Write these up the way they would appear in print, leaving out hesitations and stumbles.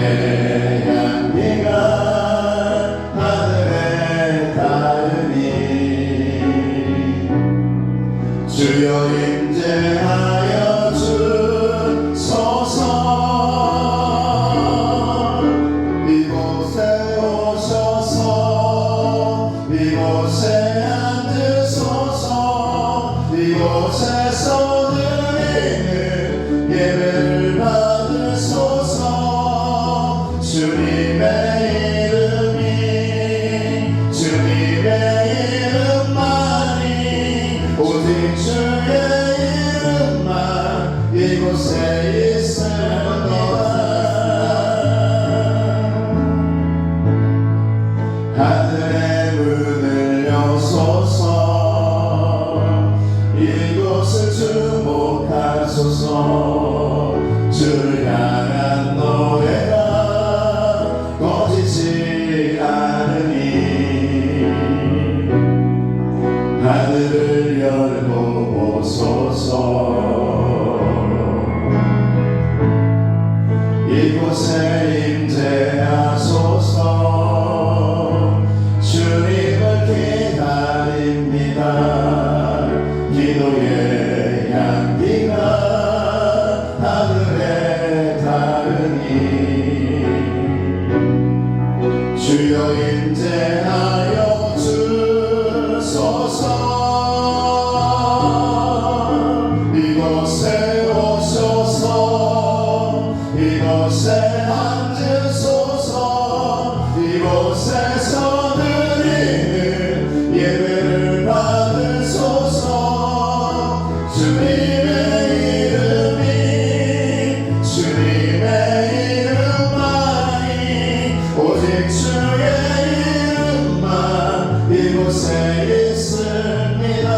기도의 향기가 하늘에 닿으니 주여 임재하여 주소서. 이곳에 오셔서 이곳에 앉으소서. 이곳에서 드리는 예배를 받으소서. 주님의 이름만이 오직 주의 이름만 이곳에 있습니다. 하늘의 문을 여소서. 이곳을 주목하소서. 주를 향한 노래가 꺼지지 않으니 하늘을 열고 보소서. 이곳에 임재하소서. 주님을 기다립니다. 기도의 향기가 하늘에 닿으니 주여 임재하여 주소서. 이곳에 오소서. 이곳에 앉으소서. 이곳에서 드리는 예배를 받으소서. 주님의 이름만이 오직 주의 이름만 이곳에 있습니다.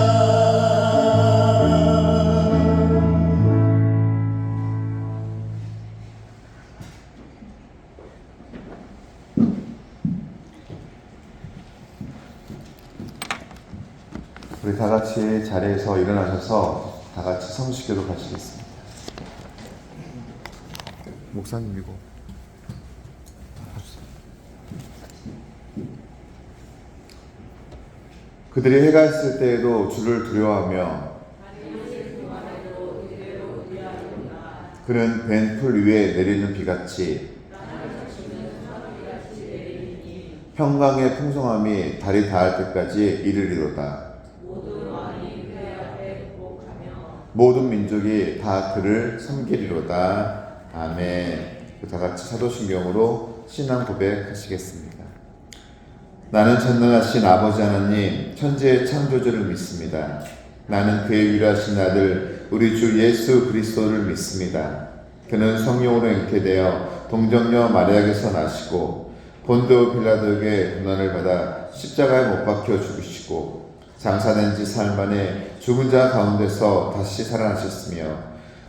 우리 다 같이 자리에서 일어나셔서 다 같이 성식기도 가시겠습니다. 목사님 이거 그들이 해가 있을 때에도 주를 두려워하며 그는 벤 풀 위에 내리는 비같이 평강의 풍성함이 달이 닿을 때까지 이르리로다. 모든 민족이 다 그를 섬기리로다. 아멘. 다 같이 사도신경으로 신앙 고백하시겠습니다. 나는 전능하신 아버지 하나님 천지의 창조주를 믿습니다. 나는 그의 유일하신 아들 우리 주 예수 그리스도를 믿습니다. 그는 성령으로 잉태되어 동정녀 마리아에게서 나시고 본도 빌라도에게 고난을 받아 십자가에 못 박혀 죽으시고 장사된 지 사흘 만에 죽은 자 가운데서 다시 살아나셨으며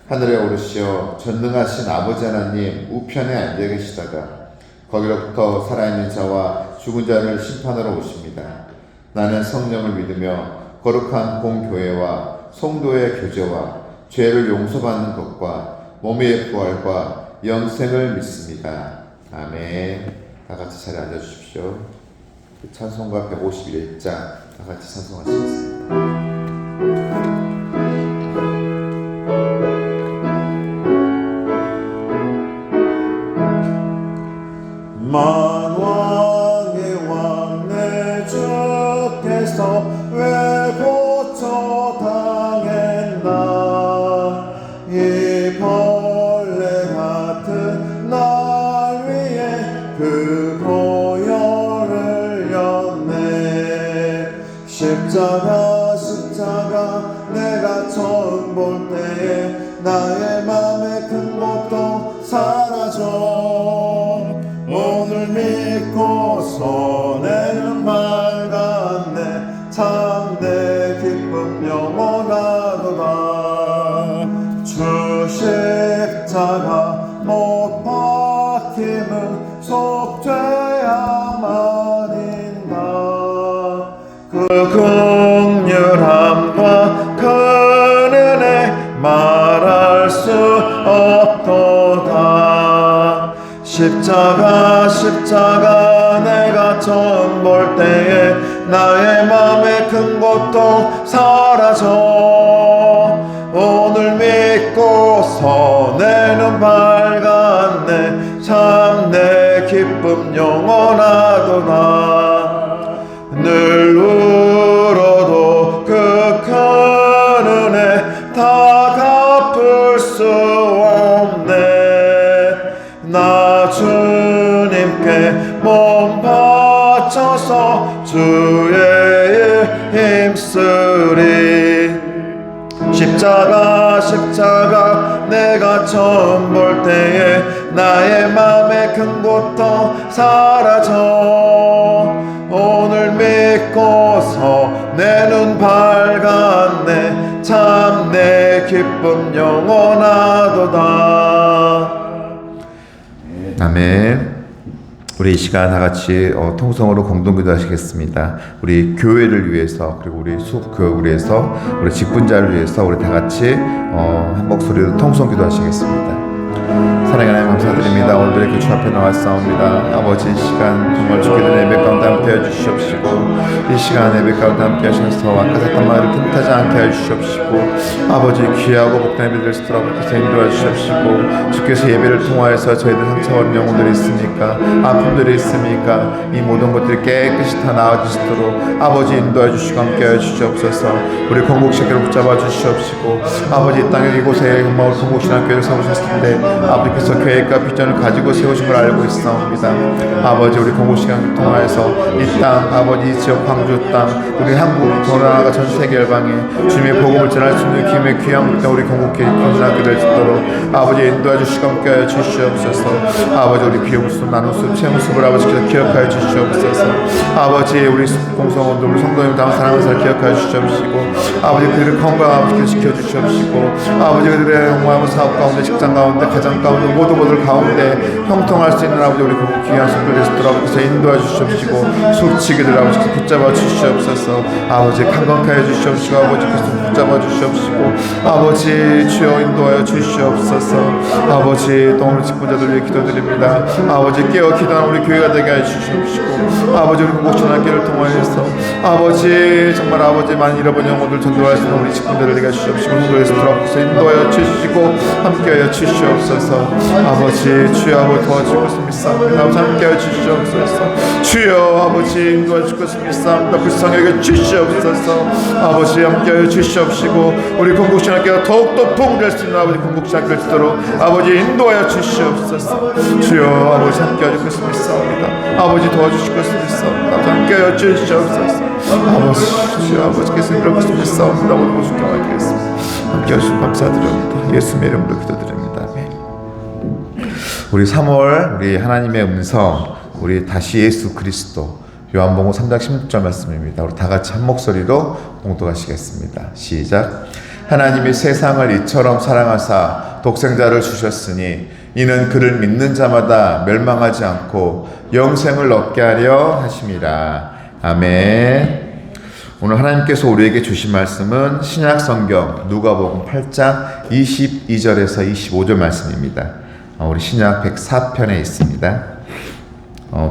하늘에 오르시어 전능하신 아버지 하나님 우편에 앉아 계시다가 거기로부터 살아있는 자와 죽은 자를 심판하러 오십니다. 나는 성령을 믿으며 거룩한 공교회와 성도의 교제와 죄를 용서받는 것과 몸의 부활과 영생을 믿습니다. 아멘. 다 같이 자리에 앉아주십시오. 찬송가 151장 다 같이 찬송하시겠습니다. 만왕의 왕 내 주께서 왜 고쳐 당했나. 이 벌레 같은 날 위에 그 보혈을 흘렸네. 십자가 내가 처음 볼 때에 나의 맘에 큰 고통 사라져. 오늘 믿고 손에는 맑았네. 참 내 기쁨 영원하도다. 주 십자가 못 박힘은 속죄야만인다. 그 긍휼함과 그 은혜 말할 수 없도다. 십자가 내가 처음 볼 때에 나의 맘에 큰 고통 사라져. 오늘 믿고서 내 눈 밝았네. 참 내 기쁨 영원하도다. 늘 울어도 그 큰 은혜 다 갚을 수 없네. 나 주님께 몸 바쳐서 주의 일 힘쓰리. 십자가 내가 처음 볼 때에 나의 맘에 큰 고통 사라져. 오늘 믿고서 내 눈 밝았네. 참 내 기쁨 영원하도다. 아멘. 우리 이 시간 다 같이 통성으로 공동기도 하시겠습니다. 우리 교회를 위해서, 그리고 우리 수교회를 위해서, 우리 직분자를 위해서 우리 다 같이 한 목소리로 통성기도 하시겠습니다. 사랑하는 하나님 감사드립니다. 오늘도 이렇게 주 앞에 나왔사옵니다. 아버지, 이 시간 정말 주께 드린 예배 가운데 함께 해주시옵시고, 이 시간 예배 가운데 함께 하셔서 아까 샀던 말을 틈타지 않게 해주시옵시고, 아버지 귀하고 복된 예배를 될 수 있도록 하나님께서 인도해 주시옵시고, 주께서 예배를 통하여서 저희들 상처받은 영혼들이 있습니까? 아픔들이 있습니까? 이 모든 것들이 깨끗이 다 나아지시도록 아버지 인도해 주시고 함께 해 주시옵소서. 우리 공복시기를 붙잡아 주시옵시고, 아버지 이 땅에 이곳에 마을 공복신학 교회를 세우셨을 때 아버지께서 계획과 비전을 가지고 세우신 걸 알고 있사옵니다. 아버지, 우리 공복시간을 통하여서 이 땅, 아버지 이 지역 광주 땅, 우리 한국 더 나아가 전 세계 열방에 주님의 복음을 전할 수 있는 기회의 귀한 땅, 우리 공복회 건사기를 짓도록 아버지 인도해 주시고 함께하여 주시옵소서. 아버지, 우리 비용수, 나눔수, 채무수를 아버지께서 기억하여 주시옵소서. 아버지, 우리 공성원들, 우리 성도님 당 사랑하는 살 기억하여 주시옵시고, 아버지 그들을 건강하게 아버지께서 지켜주시옵시고, 아버지 그들의 영광의 사업 가운데, 직장 가운데, 가정 가운데, 모든 것들 가운데 형통할 수 있는 아버지 우리 귀한 손들에서 아버지께서 인도해 주시옵시고, 술치기들 아버지께서 붙잡아 주시옵소서. 아버지 강건케 해 주시옵시고, 아버지께서 붙잡아 주시옵시고, 아버지 주여 인도하여 주시옵소서. 아버지 또 오늘 직분자들 위해 기도드립니다. 아버지 깨어 기도하는 우리 교회가 되게 해 주시옵시고, 아버지 우리 공복전학교를 통하여서 아버지 정말 아버지 많이 잃어버린 영혼들 전도할 수 있는 우리 직분자들 되게 해 주시옵시고, 인도해서 들어가서 인도하여 주시고 함께하여 주시옵소서. 아버지 주여 아버지 도와줄 것을 믿사옵니다. 아버지 함께하여 주시옵소서. 주여 아버지 인도해 줄 것을 믿사옵니다. 불쌍하게 주시옵소서. 아버지 함께하여 주시옵시고, 우리 공복신학교가 더욱더 풍부할 수 있는 아버지 공복신학교를 짓도록 아버지 인도하여 주시옵소서. 주여 아버지 함께하여 줄 것을 믿사옵니다. 아버지 도와주실 것을 믿사옵니다. 아버지 함께하여 주시옵소서. 아버지 주여 아버지께서 이럴 것을 믿사옵니다. 모든 것을 경험하겠습니다. 함께하여 주시고 감사드립니다. 예수님의 이름으로 기도드립니다. 우리 3월 우리 하나님의 음성, 우리 다시 예수 그리스도, 요한복음 3장 16절 말씀입니다. 우리 다 같이 한 목소리로 봉독하시겠습니다. 시작. 하나님이 세상을 이처럼 사랑하사 독생자를 주셨으니 이는 그를 믿는 자마다 멸망하지 않고 영생을 얻게 하려 하심이라. 아멘. 오늘 하나님께서 우리에게 주신 말씀은 신약 성경 누가복음 8장 22절에서 25절 말씀입니다. 우리 신약 104편에 있습니다.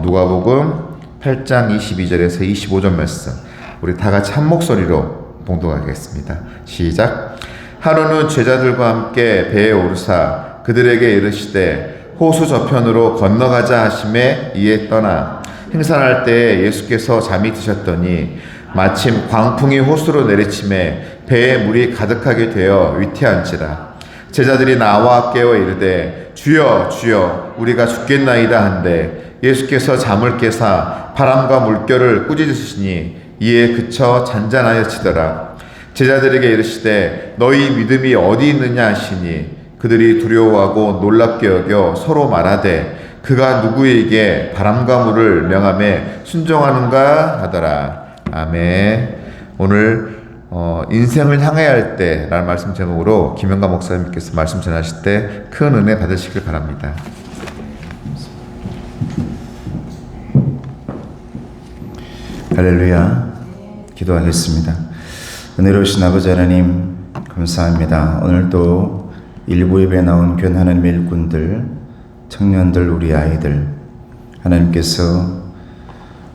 누가복음 8장 22절에서 25절 말씀, 우리 다 같이 한 목소리로 봉독하겠습니다. 시작. 하루는 제자들과 함께 배에 오르사 그들에게 이르시되 호수 저편으로 건너가자 하심에 이에 떠나 행선할 때에 예수께서 잠이 드셨더니 마침 광풍이 호수로 내리침에 배에 물이 가득하게 되어 위태한지라. 제자들이 나와 깨어 이르되 주여 주여 우리가 죽겠나이다 한데 예수께서 잠을 깨사 바람과 물결을 꾸짖으시니 이에 그쳐 잔잔하여지더라. 제자들에게 이르시되 너희 믿음이 어디 있느냐 하시니 그들이 두려워하고 놀랍게 여겨 서로 말하되 그가 누구에게 바람과 물을 명함에 순종하는가 하더라. 아멘. 오늘 인생을 향해야 할 때라는 말씀 제목으로 김영가 목사님께서 말씀 전하실 때 큰 은혜 받으시길 바랍니다. 할렐루야. 기도하겠습니다. 은혜로우신 아버지 하나님 감사합니다. 오늘도 일부 예배에 나온 귀한 하나님의 일꾼들 청년들, 우리 아이들, 하나님께서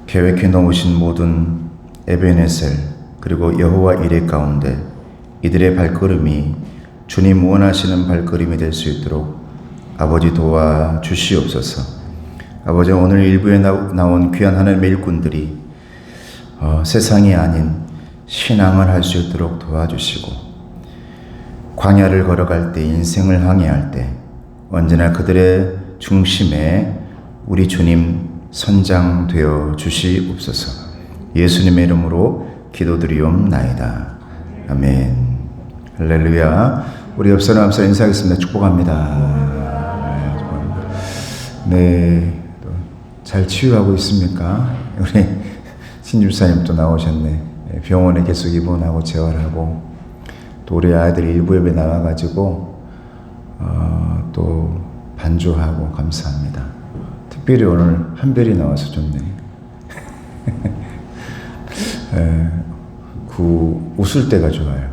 계획해 놓으신 모든 에베네셀 그리고 여호와 이레 가운데 이들의 발걸음이 주님 원하시는 발걸음이 될 수 있도록 아버지 도와주시옵소서. 아버지, 오늘 일부에 나온 귀한 하나님의 일꾼들이 세상이 아닌 신앙을 할 수 있도록 도와주시고, 광야를 걸어갈 때, 인생을 항해할 때 언제나 그들의 중심에 우리 주님 선장되어 주시옵소서. 예수님의 이름으로 기도드리옵나이다. 아멘. 할렐루야. 우리 옆 사람 앞서 인사하겠습니다. 축복합니다. 네, 잘 치유하고 있습니까? 우리 신집사님 또 나오셨네. 병원에 계속 입원하고 재활하고, 또 우리 아이들이 일부 예배 나와가지고 또 반주하고 감사합니다. 특별히 오늘 한별이 나와서 좋네. 웃을 때가 좋아요.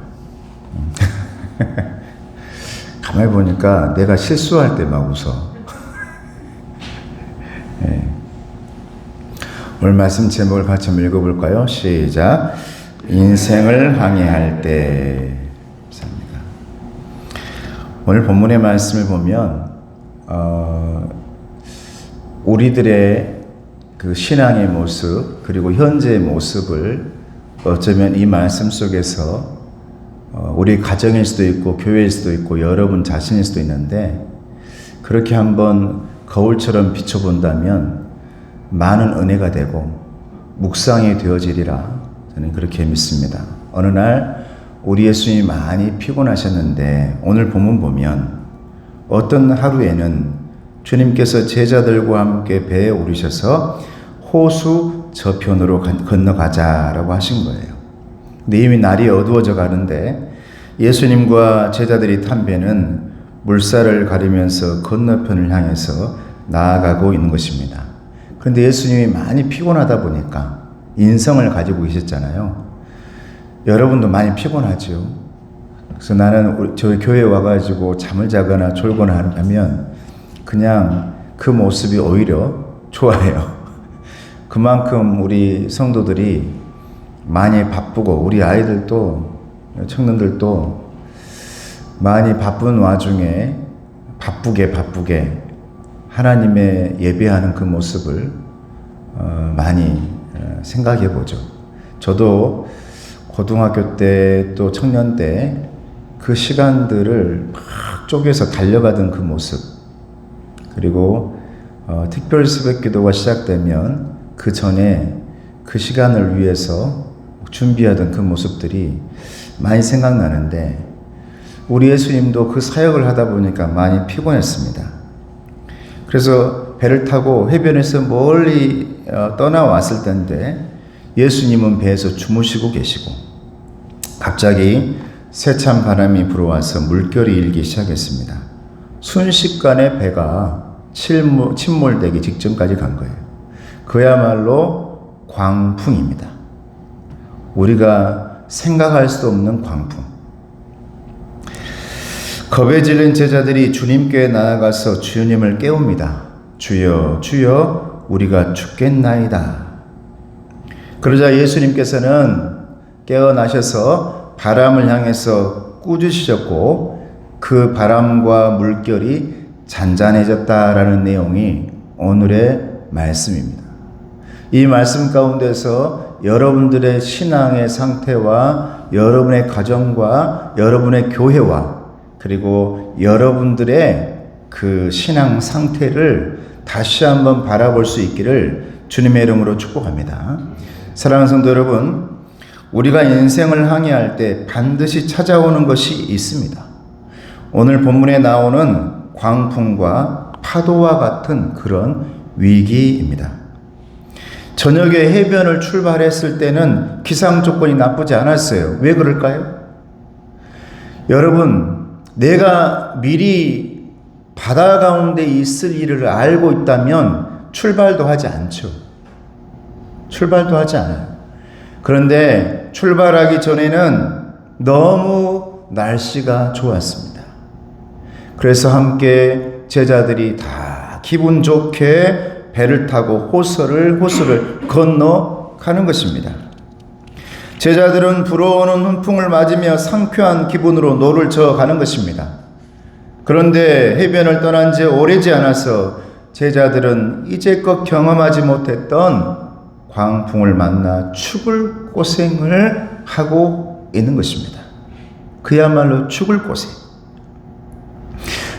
가만히 보니까 내가 실수할 때 막 웃어. 오늘 말씀 제목을 같이 한번 읽어볼까요? 시작. 인생을 항해할 때. 감사합니다. 오늘 본문의 말씀을 보면 우리들의 그 신앙의 모습 그리고 현재의 모습을 어쩌면 이 말씀 속에서 우리 가정일 수도 있고 교회일 수도 있고 여러분 자신일 수도 있는데, 그렇게 한번 거울처럼 비춰본다면 많은 은혜가 되고 묵상이 되어지리라 저는 그렇게 믿습니다. 어느 날 우리 예수님이 많이 피곤하셨는데, 오늘 본문 보면 어떤 하루에는 주님께서 제자들과 함께 배에 오르셔서 호수 저편으로 건너가자라고 하신 거예요. 근데 이미 날이 어두워져 가는데 예수님과 제자들이 탄 배는 물살을 가리면서 건너편을 향해서 나아가고 있는 것입니다. 그런데 예수님이 많이 피곤하다 보니까 인성을 가지고 계셨잖아요. 여러분도 많이 피곤하죠. 그래서 나는 저희 교회에 와가지고 잠을 자거나 졸거나 하면 그냥 그 모습이 오히려 좋아요. 그만큼 우리 성도들이 많이 바쁘고 우리 아이들도 청년들도 많이 바쁜 와중에 바쁘게 하나님의 예배하는 그 모습을 많이 생각해 보죠. 저도 고등학교 때 또 청년 때 그 시간들을 막 쪼개서 달려가던 그 모습, 그리고 특별 새벽 기도가 시작되면 그 전에 그 시간을 위해서 준비하던 그 모습들이 많이 생각나는데, 우리 예수님도 그 사역을 하다 보니까 많이 피곤했습니다. 그래서 배를 타고 해변에서 멀리 떠나왔을 때인데 예수님은 배에서 주무시고 계시고, 갑자기 세찬 바람이 불어와서 물결이 일기 시작했습니다. 순식간에 배가 침몰되기 직전까지 간 거예요. 그야말로 광풍입니다. 우리가 생각할 수 없는 광풍. 겁에 질린 제자들이 주님께 나아가서 주님을 깨웁니다. 주여, 주여, 우리가 죽겠나이다. 그러자 예수님께서는 깨어나셔서 바람을 향해서 꾸짖으셨고 그 바람과 물결이 잔잔해졌다라는 내용이 오늘의 말씀입니다. 이 말씀 가운데서 여러분들의 신앙의 상태와 여러분의 가정과 여러분의 교회와 그리고 여러분들의 그 신앙 상태를 다시 한번 바라볼 수 있기를 주님의 이름으로 축복합니다. 사랑하는 성도 여러분, 우리가 인생을 항해할 때 반드시 찾아오는 것이 있습니다. 오늘 본문에 나오는 광풍과 파도와 같은 그런 위기입니다. 저녁에 해변을 출발했을 때는 기상 조건이 나쁘지 않았어요. 왜 그럴까요? 여러분, 내가 미리 바다 가운데 있을 일을 알고 있다면 출발도 하지 않죠. 출발도 하지 않아요. 그런데 출발하기 전에는 너무 날씨가 좋았습니다. 그래서 함께 제자들이 다 기분 좋게 배를 타고 호수를 건너가는 것입니다. 제자들은 불어오는 훈풍을 맞으며 상쾌한 기분으로 노를 저어가는 것입니다. 그런데 해변을 떠난 지 오래지 않아서 제자들은 이제껏 경험하지 못했던 광풍을 만나 죽을 고생을 하고 있는 것입니다. 그야말로 죽을 고생.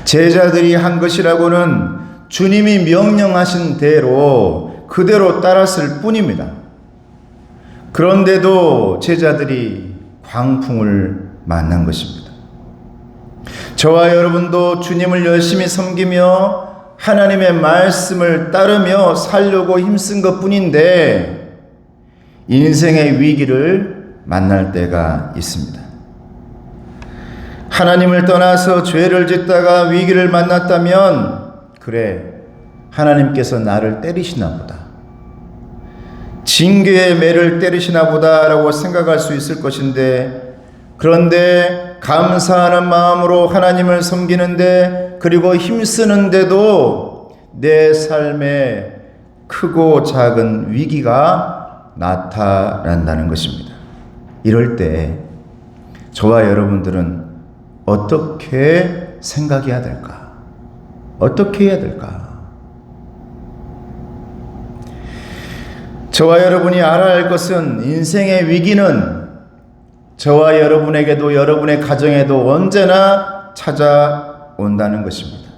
제자들이 한 것이라고는 주님이 명령하신 대로 그대로 따랐을 뿐입니다. 그런데도 제자들이 광풍을 만난 것입니다. 저와 여러분도 주님을 열심히 섬기며 하나님의 말씀을 따르며 살려고 힘쓴 것뿐인데 인생의 위기를 만날 때가 있습니다. 하나님을 떠나서 죄를 짓다가 위기를 만났다면 그래, 하나님께서 나를 때리시나 보다, 징계의 매를 때리시나 보다 라고 생각할 수 있을 것인데, 그런데 감사하는 마음으로 하나님을 섬기는데 그리고 힘쓰는데도 내 삶에 크고 작은 위기가 나타난다는 것입니다. 이럴 때 저와 여러분들은 어떻게 생각해야 될까? 어떻게 해야 될까? 저와 여러분이 알아야 할 것은 인생의 위기는 저와 여러분에게도 여러분의 가정에도 언제나 찾아온다는 것입니다.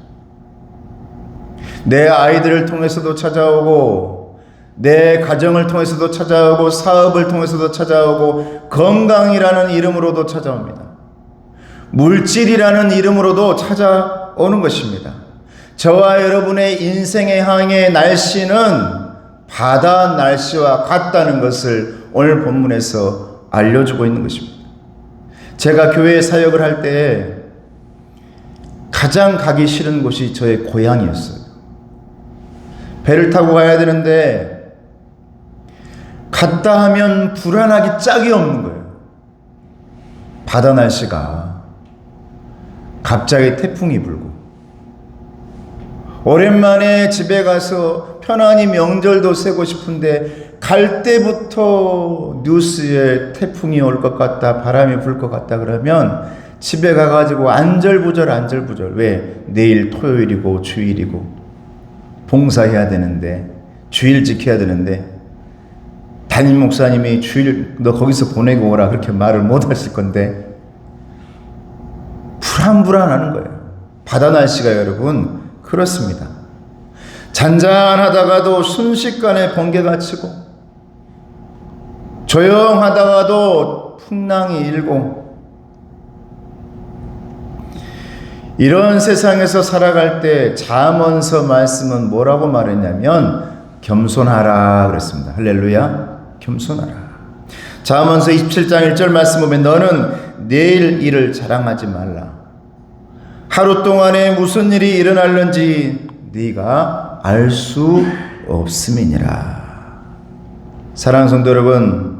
내 아이들을 통해서도 찾아오고 내 가정을 통해서도 찾아오고 사업을 통해서도 찾아오고 건강이라는 이름으로도 찾아옵니다. 물질이라는 이름으로도 찾아오는 것입니다. 저와 여러분의 인생의 항해의 날씨는 바다 날씨와 같다는 것을 오늘 본문에서 알려주고 있는 것입니다. 제가 교회 사역을 할 때 가장 가기 싫은 곳이 저의 고향이었어요. 배를 타고 가야 되는데 갔다 하면 불안하기 짝이 없는 거예요. 바다 날씨가 갑자기 태풍이 불고 오랜만에 집에 가서 편안히 명절도 새고 싶은데 갈 때부터 뉴스에 태풍이 올 것 같다, 바람이 불 것 같다 그러면 집에 가가지고 안절부절. 왜? 내일 토요일이고 주일이고 봉사해야 되는데, 주일 지켜야 되는데, 담임 목사님이 주일 너 거기서 보내고 오라 그렇게 말을 못 하실 건데 불안하는 거예요. 바다 날씨가 여러분 그렇습니다. 잔잔하다가도 순식간에 번개가 치고 조용하다가도 풍랑이 일고, 이런 세상에서 살아갈 때 잠언서 말씀은 뭐라고 말했냐면 겸손하라 그랬습니다. 할렐루야. 겸손하라. 잠언서 27장 1절 말씀 보면 너는 내일 일을 자랑하지 말라. 하루 동안에 무슨 일이 일어날는지 네가 알 수 없음이니라. 사랑하는 성도 여러분,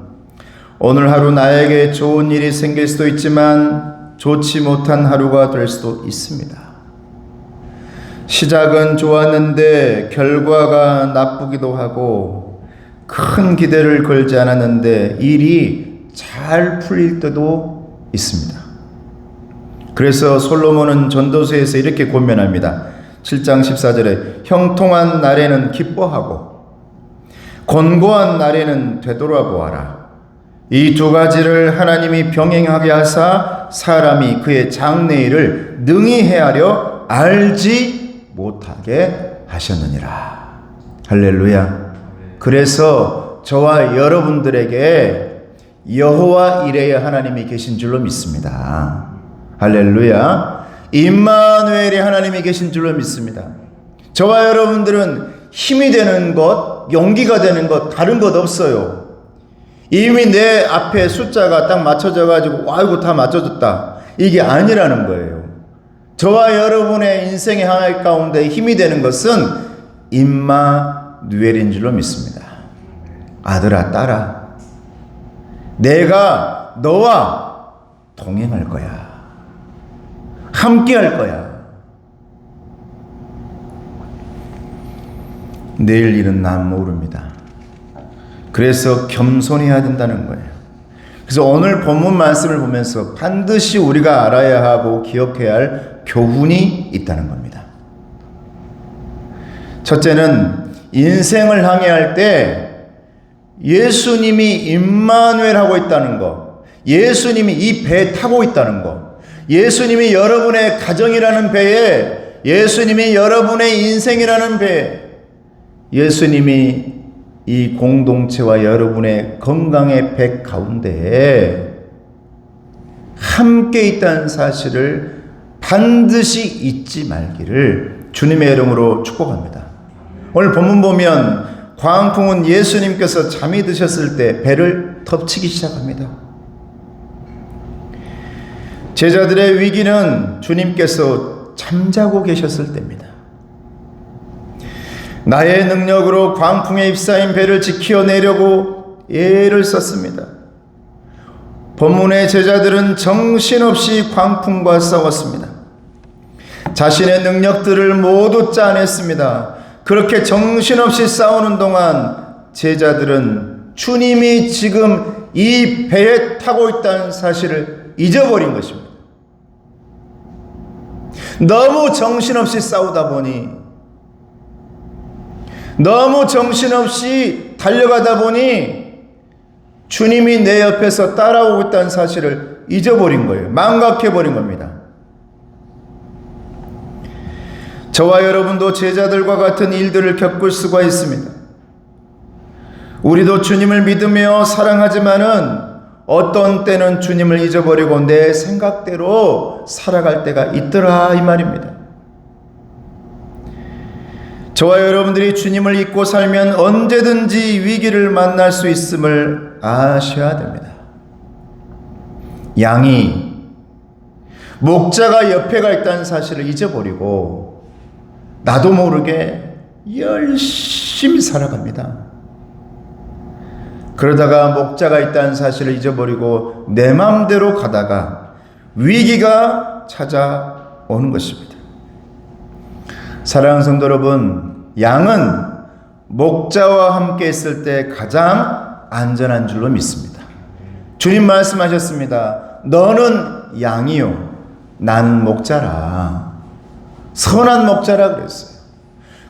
오늘 하루 나에게 좋은 일이 생길 수도 있지만 좋지 못한 하루가 될 수도 있습니다. 시작은 좋았는데 결과가 나쁘기도 하고, 큰 기대를 걸지 않았는데 일이 잘 풀릴 때도 있습니다. 그래서 솔로몬은 전도서에서 이렇게 권면합니다. 7장 14절에 형통한 날에는 기뻐하고 곤고한 날에는 되돌아보아라. 이 두 가지를 하나님이 병행하게 하사 사람이 그의 장래일을 능히 헤아려 알지 못하게 하셨느니라. 할렐루야. 그래서 저와 여러분들에게 여호와 이레의 하나님이 계신 줄로 믿습니다. 할렐루야. 임마누엘의 하나님이 계신 줄로 믿습니다. 저와 여러분들은 힘이 되는 것, 용기가 되는 것, 다른 것 없어요. 이미 내 앞에 숫자가 딱 맞춰져 가지고 아이고 다 맞춰졌다, 이게 아니라는 거예요. 저와 여러분의 인생의 항해 가운데 힘이 되는 것은 임마누엘인 줄로 믿습니다. 아들아, 딸아, 내가 너와 동행할 거야. 함께 할 거야. 내일 일은 난 모릅니다. 그래서 겸손해야 된다는 거예요. 그래서 오늘 본문 말씀을 보면서 반드시 우리가 알아야 하고 기억해야 할 교훈이 있다는 겁니다. 첫째는 인생을 항해할 때 예수님이 임마누엘 하고 있다는 거, 예수님이 이 배에 타고 있다는 거, 예수님이 여러분의 가정이라는 배에, 예수님이 여러분의 인생이라는 배에, 예수님이 이 공동체와 여러분의 건강의 배 가운데에 함께 있다는 사실을 반드시 잊지 말기를 주님의 이름으로 축복합니다. 오늘 본문 보면 광풍은 예수님께서 잠이 드셨을 때 배를 덮치기 시작합니다. 제자들의 위기는 주님께서 잠자고 계셨을 때입니다. 나의 능력으로 광풍에 휩싸인 배를 지켜내려고 애를 썼습니다. 본문의 제자들은 정신없이 광풍과 싸웠습니다. 자신의 능력들을 모두 짜냈습니다. 그렇게 정신없이 싸우는 동안 제자들은 주님이 지금 이 배에 타고 있다는 사실을 잊어버린 것입니다. 너무 정신없이 싸우다 보니, 너무 정신없이 달려가다 보니 주님이 내 옆에서 따라오고 있다는 사실을 잊어버린 거예요. 망각해버린 겁니다. 저와 여러분도 제자들과 같은 일들을 겪을 수가 있습니다. 우리도 주님을 믿으며 사랑하지만은 어떤 때는 주님을 잊어버리고 내 생각대로 살아갈 때가 있더라 이 말입니다. 저와 여러분들이 주님을 잊고 살면 언제든지 위기를 만날 수 있음을 아셔야 됩니다. 양이 목자가 옆에가 있다는 사실을 잊어버리고 나도 모르게 열심히 살아갑니다. 그러다가 목자가 있다는 사실을 잊어버리고 내 마음대로 가다가 위기가 찾아오는 것입니다. 사랑하는 성도 여러분, 양은 목자와 함께 있을 때 가장 안전한 줄로 믿습니다. 주님 말씀하셨습니다. 너는 양이요, 나는 목자라. 선한 목자라 그랬어요.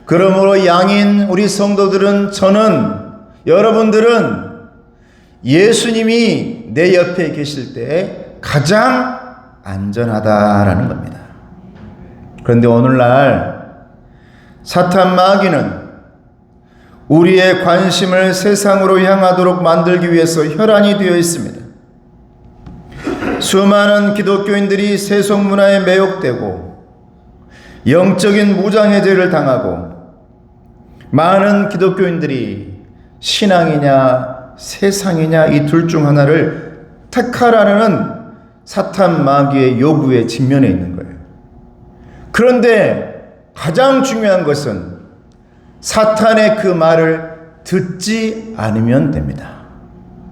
그러므로 양인 우리 성도들은, 저는, 여러분들은 예수님이 내 옆에 계실 때 가장 안전하다라는 겁니다. 그런데 오늘날 사탄 마귀는 우리의 관심을 세상으로 향하도록 만들기 위해서 혈안이 되어 있습니다. 수많은 기독교인들이 세속 문화에 매혹되고 영적인 무장해제를 당하고, 많은 기독교인들이 신앙이냐 세상이냐 이 둘 중 하나를 택하라는 사탄 마귀의 요구에 직면해 있는 거예요. 그런데 가장 중요한 것은 사탄의 그 말을 듣지 않으면 됩니다.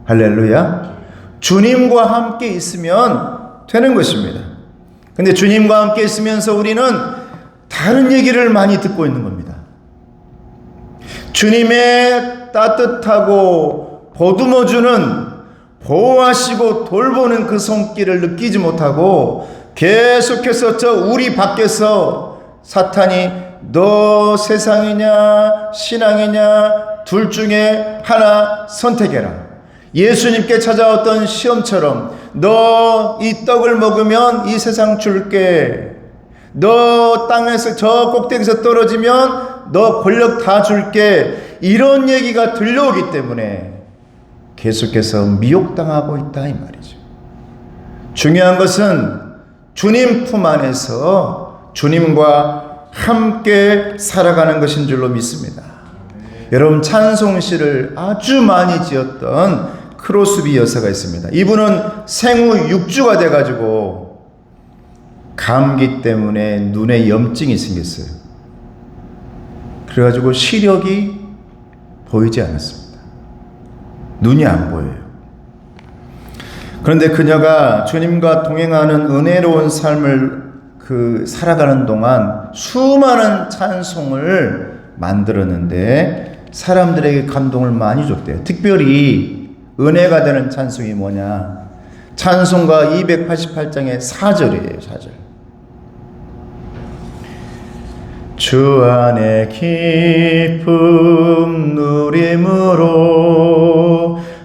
할렐루야. 주님과 함께 있으면 되는 것입니다. 근데 주님과 함께 있으면서 우리는 다른 얘기를 많이 듣고 있는 겁니다. 주님의 따뜻하고 보듬어주는, 보호하시고 돌보는 그 손길을 느끼지 못하고 계속해서 저 우리 밖에서 사탄이 너 세상이냐 신앙이냐 둘 중에 하나 선택해라. 예수님께 찾아왔던 시험처럼 너 이 떡을 먹으면 이 세상 줄게. 너 땅에서 저 꼭대기에서 떨어지면 너 권력 다 줄게. 이런 얘기가 들려오기 때문에 계속해서 미혹당하고 있다 이 말이죠. 중요한 것은 주님 품 안에서 주님과 함께 살아가는 것인 줄로 믿습니다. 여러분, 찬송시를 아주 많이 지었던 크로스비 여사가 있습니다. 이분은 생후 6주가 돼가지고 감기 때문에 눈에 염증이 생겼어요. 그래가지고 시력이 보이지 않았습니다. 눈이 안 보여요. 그런데 그녀가 주님과 동행하는 은혜로운 삶을 살아가는 동안 수많은 찬송을 만들었는데 사람들에게 감동을 많이 줬대요. 특별히 은혜가 되는 찬송이 뭐냐? 찬송가 288장의 4절이에요. 4절. 주 안에 기쁨 누림으로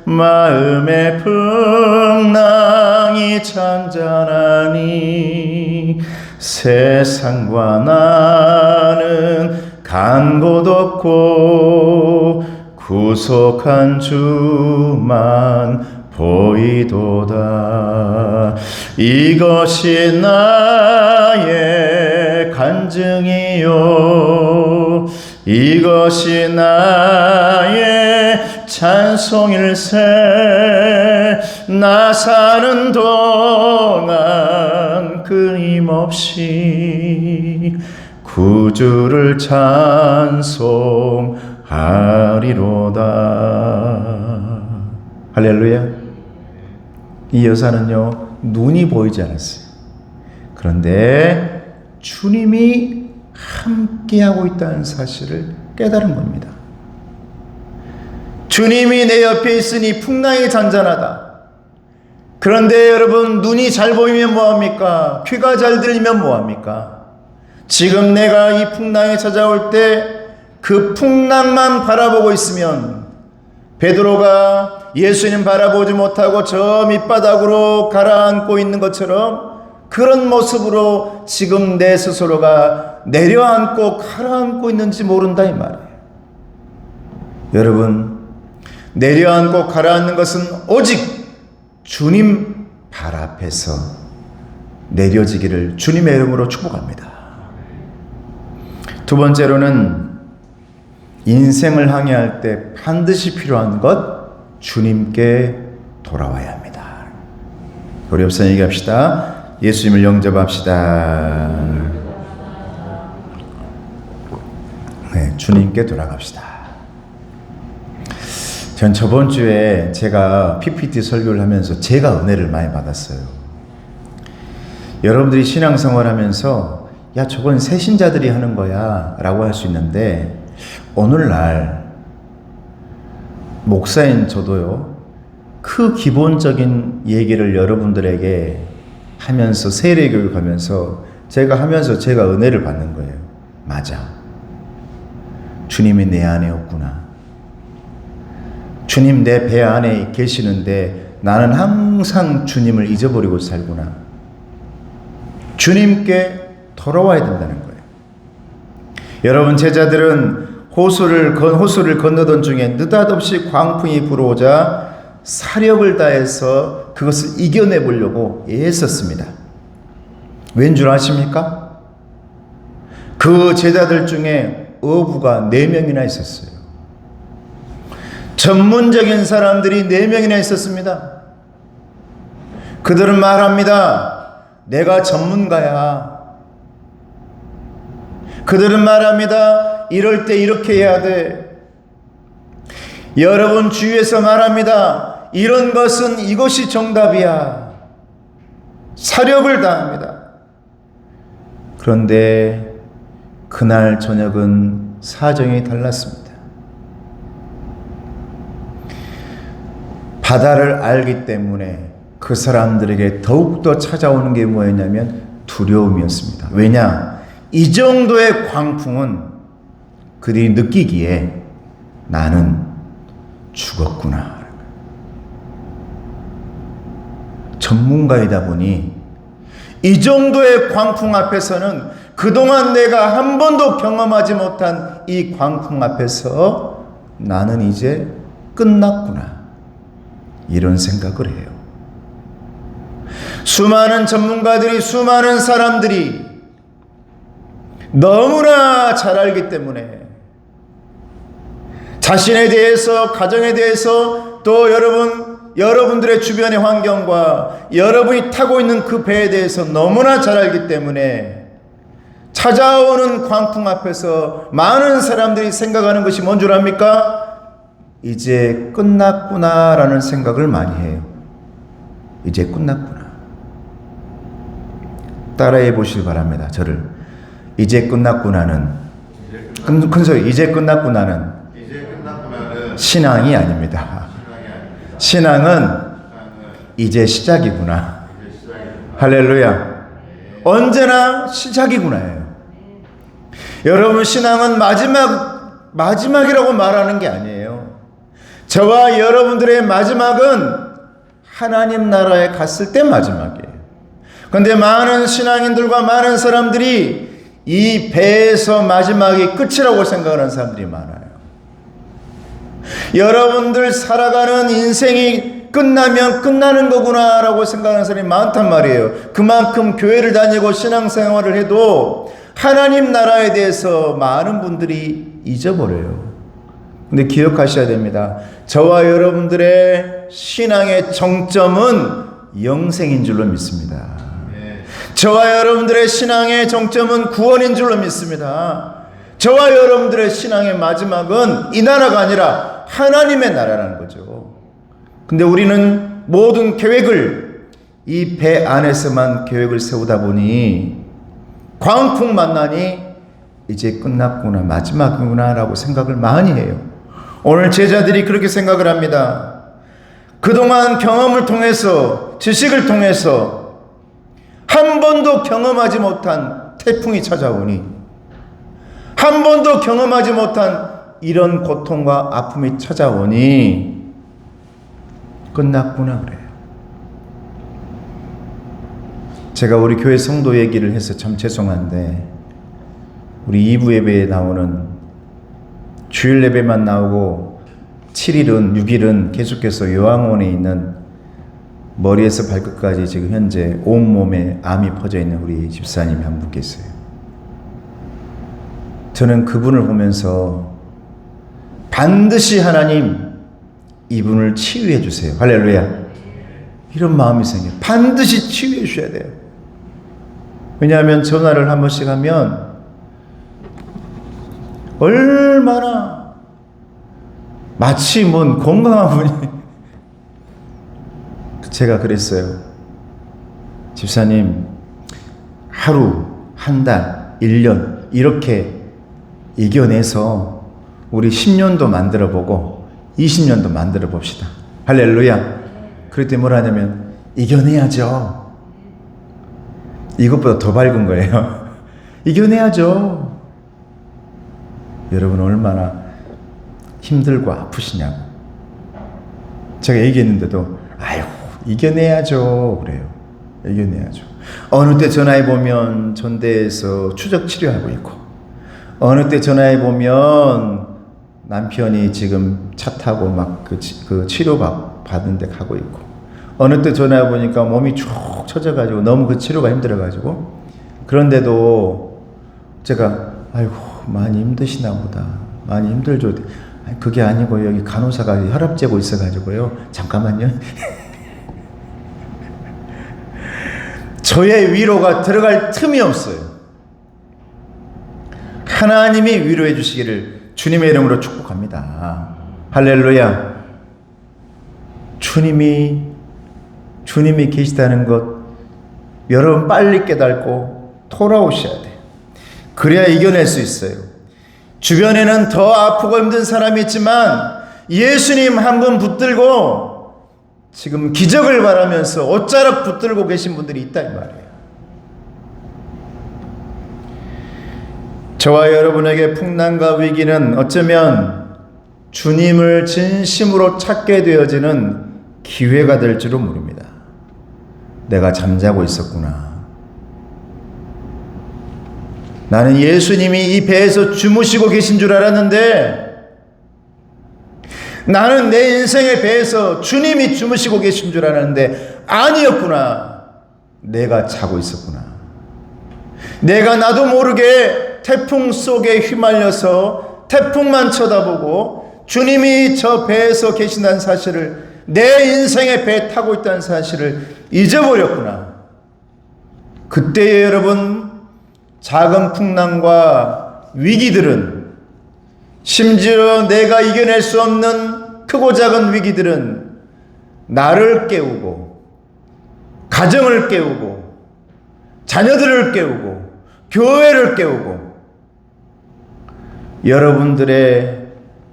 마음의 풍랑이 잔잔하니 세상과 나는 간 곳 없고 구속한 주만 보이도다. 이것이 나의 간증이요 이것이 나의 찬송일세. 나 사는 동안 끊임없이 구주를 찬송하리로다. 할렐루야. 이 여사는요 눈이 보이지 않았어요. 그런데 주님이 함께하고 있다는 사실을 깨달은 겁니다. 주님이 내 옆에 있으니 풍랑이 잔잔하다. 그런데 여러분, 눈이 잘 보이면 뭐합니까? 귀가 잘 들리면 뭐합니까? 지금 내가 이 풍랑이 찾아올 때 그 풍랑만 바라보고 있으면 베드로가 예수님 바라보지 못하고 저 밑바닥으로 가라앉고 있는 것처럼 그런 모습으로 지금 내 스스로가 내려앉고 가라앉고 있는지 모른다 이 말이에요. 여러분, 내려앉고 가라앉는 것은 오직 주님 발 앞에서 내려지기를 주님의 이름으로 축복합니다. 두 번째로는 인생을 항해할 때 반드시 필요한 것, 주님께 돌아와야 합니다. 우리 옆선 얘기합시다. 예수님을 영접합시다. 네, 주님께 돌아갑시다. 전 저번 주에 제가 PPT 설교를 하면서 제가 은혜를 많이 받았어요. 여러분들이 신앙생활 하면서 야, 저건 새신자들이 하는 거야 라고 할 수 있는데, 오늘날 목사인 저도요, 그 기본적인 얘기를 여러분들에게 하면서 세례교육 하면서 제가 은혜를 받는 거예요. 맞아, 주님이 내 안에 없구나. 주님 내 배 안에 계시는데 나는 항상 주님을 잊어버리고 살구나. 주님께 돌아와야 된다는 거예요. 여러분, 제자들은 호수를 건너던 중에 느닷없이 광풍이 불어오자 사력을 다해서 그것을 이겨내보려고 애썼습니다. 왠 줄 아십니까? 그 제자들 중에 어부가 4명이나 있었어요. 전문적인 사람들이 4명이나 있었습니다. 그들은 말합니다. 내가 전문가야. 그들은 말합니다. 이럴 때 이렇게 해야 돼. 여러분 주위에서 말합니다. 이런 것은 이것이 정답이야. 사력을 다합니다. 그런데 그날 저녁은 사정이 달랐습니다. 바다를 알기 때문에 그 사람들에게 더욱더 찾아오는 게 뭐였냐면 두려움이었습니다. 왜냐? 이 정도의 광풍은 그들이 느끼기에 나는 죽었구나. 전문가이다 보니 이 정도의 광풍 앞에서는 그동안 내가 한 번도 경험하지 못한 이 광풍 앞에서 나는 이제 끝났구나. 이런 생각을 해요. 수많은 전문가들이, 수많은 사람들이 너무나 잘 알기 때문에 자신에 대해서, 가정에 대해서, 또 여러분들의 주변의 환경과 여러분이 타고 있는 그 배에 대해서 너무나 잘 알기 때문에 찾아오는 광풍 앞에서 많은 사람들이 생각하는 것이 뭔 줄 압니까? 이제 끝났구나 라는 생각을 많이 해요. 이제 끝났구나. 따라해 보시기 바랍니다. 저를. 이제 끝났구나는 큰 소리. 이제 끝났구나는 이제 끝났구나는 신앙이 아닙니다. 신앙은 이제 시작이구나. 할렐루야. 언제나 시작이구나예요. 여러분, 신앙은 마지막이라고 말하는 게 아니에요. 저와 여러분들의 마지막은 하나님 나라에 갔을 때 마지막이에요. 그런데 많은 신앙인들과 많은 사람들이 이 배에서 마지막이 끝이라고 생각하는 사람들이 많아요. 여러분들 살아가는 인생이 끝나면 끝나는 거구나라고 생각하는 사람이 많단 말이에요. 그만큼 교회를 다니고 신앙생활을 해도 하나님 나라에 대해서 많은 분들이 잊어버려요. 근데 기억하셔야 됩니다. 저와 여러분들의 신앙의 정점은 영생인 줄로 믿습니다. 저와 여러분들의 신앙의 정점은 구원인 줄로 믿습니다. 저와 여러분들의 신앙의 마지막은 이 나라가 아니라 하나님의 나라라는 거죠. 근데 우리는 모든 계획을 이 배 안에서만 계획을 세우다 보니 광풍 만나니 이제 끝났구나, 마지막이구나 라고 생각을 많이 해요. 오늘 제자들이 그렇게 생각을 합니다. 그동안 경험을 통해서, 지식을 통해서 한 번도 경험하지 못한 태풍이 찾아오니, 한 번도 경험하지 못한 이런 고통과 아픔이 찾아오니 끝났구나 그래요. 제가 우리 교회 성도 얘기를 해서 참 죄송한데, 우리 2부 예배에 나오는 주일 예배만 나오고 7일은 6일은 계속해서 요양원에 있는 머리에서 발끝까지 지금 현재 온몸에 암이 퍼져 있는 우리 집사님이 한 분 계세요. 저는 그분을 보면서 반드시 하나님 이분을 치유해 주세요. 할렐루야. 이런 마음이 생겨요. 반드시 치유해 주셔야 돼요. 왜냐하면 전화를 한 번씩 하면 얼마나 마치 뭔 건강한 분이 제가 그랬어요. 집사님, 하루, 한 달, 1년 이렇게 이겨내서 우리 10년도 만들어보고 20년도 만들어 봅시다. 할렐루야. 그럴 때 뭐라 하냐면 이겨내야죠. 이것보다 더 밝은 거예요. 이겨내야죠. 여러분 얼마나 힘들고 아프시냐고. 제가 얘기했는데도 아이고 이겨내야죠 그래요. 이겨내야죠. 어느 때 전화해보면 전대에서 추적 치료하고 있고, 어느 때 전화해보면 남편이 지금 차 타고 막 그 치료 받는 데 가고 있고, 어느 때 전화해보니까 몸이 쭉 처져가지고 너무 그 치료가 힘들어가지고, 그런데도 제가 아이고 많이 힘드시나 보다, 많이 힘들죠. 아니, 그게 아니고 여기 간호사가 혈압 재고 있어가지고요. 잠깐만요. 저의 위로가 들어갈 틈이 없어요. 하나님이 위로해 주시기를 주님의 이름으로 축복합니다. 할렐루야. 주님이 계시다는 것 여러분 빨리 깨닫고 돌아오셔야 돼요. 그래야 이겨낼 수 있어요. 주변에는 더 아프고 힘든 사람이 있지만 예수님 한 분 붙들고 지금 기적을 바라면서 옷자락 붙들고 계신 분들이 있다 이 말이에요. 저와 여러분에게 풍랑과 위기는 어쩌면 주님을 진심으로 찾게 되어지는 기회가 될 줄은 모릅니다. 내가 잠자고 있었구나. 나는 예수님이 이 배에서 주무시고 계신 줄 알았는데, 나는 내 인생의 배에서 주님이 주무시고 계신 줄 알았는데 아니었구나. 내가 자고 있었구나. 내가 나도 모르게 태풍 속에 휘말려서 태풍만 쳐다보고 주님이 저 배에서 계신다는 사실을, 내 인생의 배에 타고 있다는 사실을 잊어버렸구나. 그때에 여러분, 작은 풍랑과 위기들은, 심지어 내가 이겨낼 수 없는 크고 작은 위기들은 나를 깨우고, 가정을 깨우고, 자녀들을 깨우고, 교회를 깨우고, 여러분들의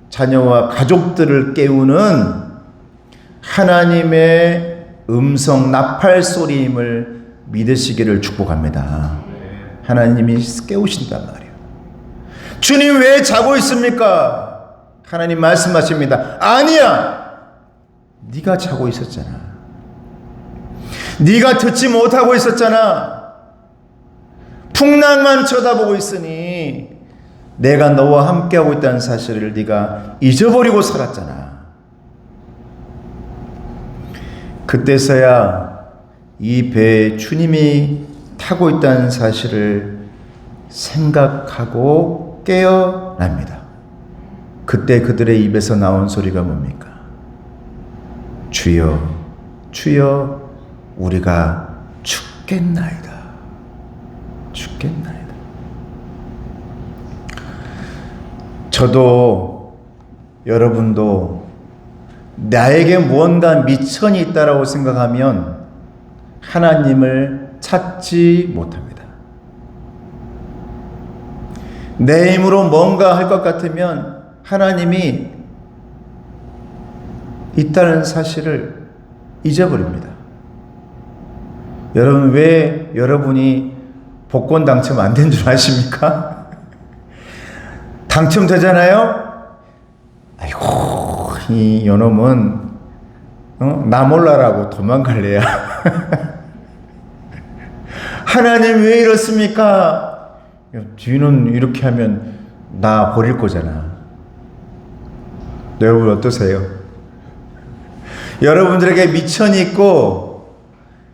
자녀와 가족들을 깨우는 하나님의 음성 나팔 소리임을 믿으시기를 축복합니다. 하나님이 깨우신단 말이에요. 주님 왜 자고 있습니까? 하나님 말씀하십니다. 아니야. 네가 자고 있었잖아. 네가 듣지 못하고 있었잖아. 풍랑만 쳐다보고 있으니 내가 너와 함께하고 있다는 사실을 네가 잊어버리고 살았잖아. 그때서야 이 배에 주님이 타고 있다는 사실을 생각하고 깨어납니다. 그때 그들의 입에서 나온 소리가 뭡니까? 주여, 주여, 우리가 죽겠나이다. 죽겠나이다. 저도 여러분도 나에게 무언가 미천이 있다라고 생각하면 하나님을 찾지 못합니다. 내 힘으로 뭔가 할 것 같으면 하나님이 있다는 사실을 잊어버립니다. 여러분, 왜 여러분이 복권 당첨 안 된 줄 아십니까? 당첨되잖아요? 아이고, 이 요놈은 나 몰라라고 도망갈래야. 하나님 왜 이렇습니까? 뒤는 이렇게 하면 나 버릴 거잖아. 여러분 어떠세요? 여러분들에게 미천이 있고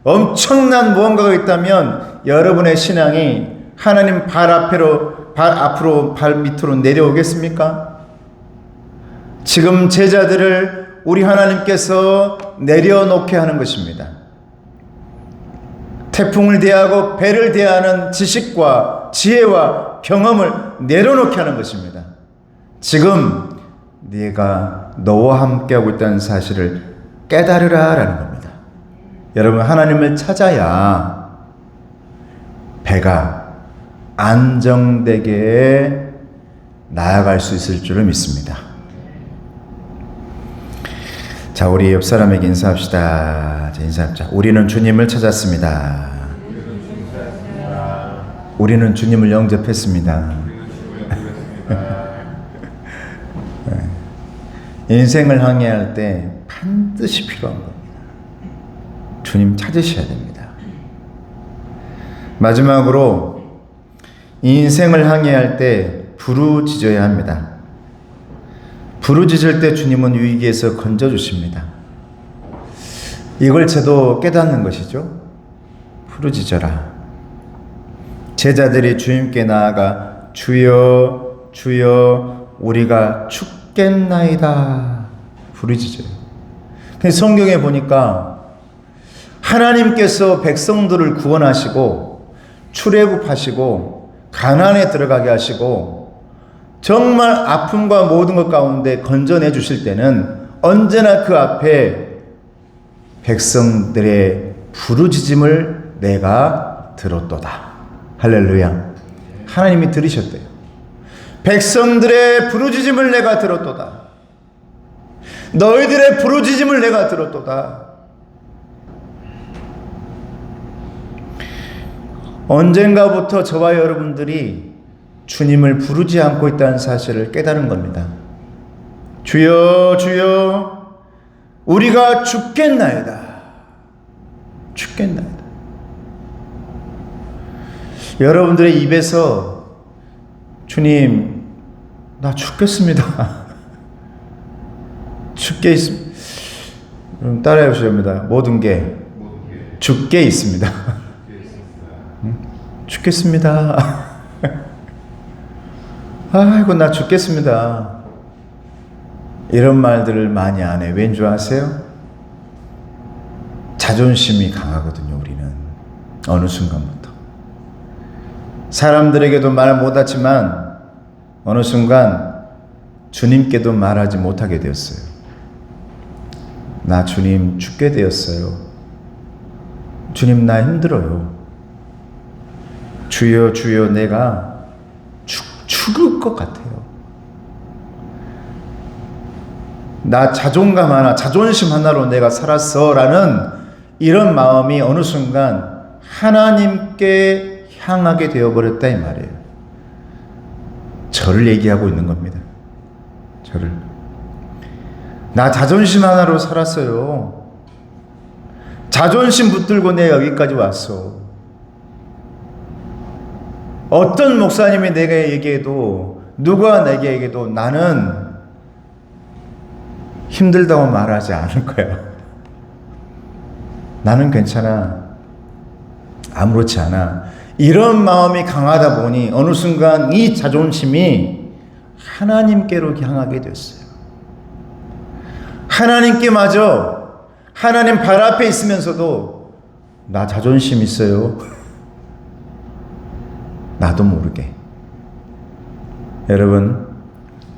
엄청난 무언가가 있다면 여러분의 신앙이 하나님 발 앞으로 발 밑으로 내려오겠습니까? 지금 제자들을 우리 하나님께서 내려놓게 하는 것입니다. 태풍을 대하고 배를 대하는 지식과 지혜와 경험을 내려놓게 하는 것입니다. 지금 네가 너와 함께하고 있다는 사실을 깨달으라라는 겁니다. 여러분, 하나님을 찾아야 배가 안정되게 나아갈 수 있을 줄을 믿습니다. 자, 우리 옆 사람에게 인사합시다. 자, 인사합시다. 우리는 주님을 찾았습니다. 우리는 주님을 영접했습니다. 인생을 항해할 때 반드시 필요한 겁니다. 주님 찾으셔야 됩니다. 마지막으로 인생을 항해할 때 부르짖어야 합니다. 부르짖을 때 주님은 위기에서 건져주십니다. 이걸 저도 깨닫는 것이죠. 부르짖어라. 제자들이 주님께 나아가 주여, 주여, 우리가 죽겠나이다. 부르짖어요. 성경에 보니까 하나님께서 백성들을 구원하시고 출애굽하시고 가나안에 들어가게 하시고 정말 아픔과 모든 것 가운데 건져내 주실 때는 언제나 그 앞에 백성들의 부르짖음을 내가 들었도다. 할렐루야. 하나님이 들으셨대요. 백성들의 부르짖음을 내가 들었도다. 너희들의 부르짖음을 내가 들었도다. 언젠가부터 저와 여러분들이 주님을 부르지 않고 있다는 사실을 깨달은 겁니다. 주여, 주여, 우리가 죽겠나이다. 죽겠나이다. 여러분들의 입에서 주님, 나 죽겠습니다. 죽게 있습니다. 따라해 보셔야 합니다. 모든 게 죽게 있습니다. 죽겠습니다. 아이고, 나 죽겠습니다. 이런 말들을 많이 안 해. 왠 줄 아세요? 자존심이 강하거든요, 우리는. 어느 순간부터. 사람들에게도 말 못하지만 어느 순간 주님께도 말하지 못하게 되었어요. 나 주님 죽게 되었어요. 주님, 나 힘들어요. 주여, 주여, 내가 죽을 것 같아요. 나 자존감 하나, 자존심 하나로 내가 살았어 라는 이런 마음이 어느 순간 하나님께 향하게 되어버렸다 이 말이에요. 저를 얘기하고 있는 겁니다. 저를. 나 자존심 하나로 살았어요. 자존심 붙들고 내가 여기까지 왔어. 어떤 목사님이 내게 얘기해도, 누가 내게 얘기해도 나는 힘들다고 말하지 않을 거야. 나는 괜찮아. 아무렇지 않아. 이런 마음이 강하다 보니 어느 순간 이 자존심이 하나님께로 향하게 됐어요. 하나님께마저, 하나님 발 앞에 있으면서도 나 자존심 있어요. 나도 모르게. 여러분,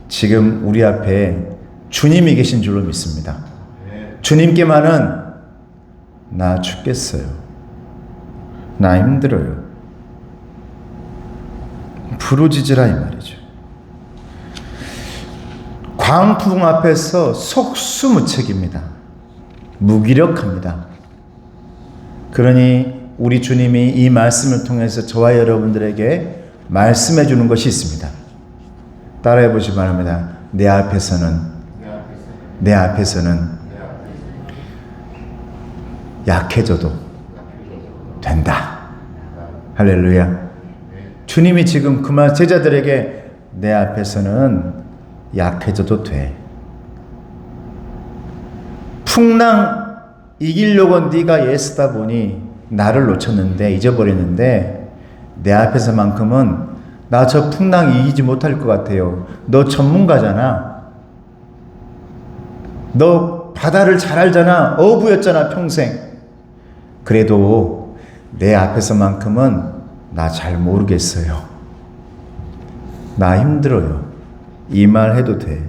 지금 우리 앞에 주님이 계신 줄로 믿습니다. 주님께만은 나 죽겠어요. 나 힘들어요. 부르짖으라 이 말이죠. 광풍 앞에서 속수무책입니다. 무기력합니다. 그러니 우리 주님이 이 말씀을 통해서 저와 여러분들에게 말씀해 주는 것이 있습니다. 따라해 보시 바랍니다. 내 앞에서는 약해져도 된다. 할렐루야. 주님이 지금 그 말 제자들에게 내 앞에서는 약해져도 돼. 풍랑 이기려고 네가 애쓰다 보니 나를 놓쳤는데, 잊어버렸는데 내 앞에서만큼은 나 저 풍랑 이기지 못할 것 같아요. 너 전문가잖아. 너 바다를 잘 알잖아. 어부였잖아 평생. 그래도 내 앞에서만큼은 나 잘 모르겠어요. 나 힘들어요. 이 말 해도 돼.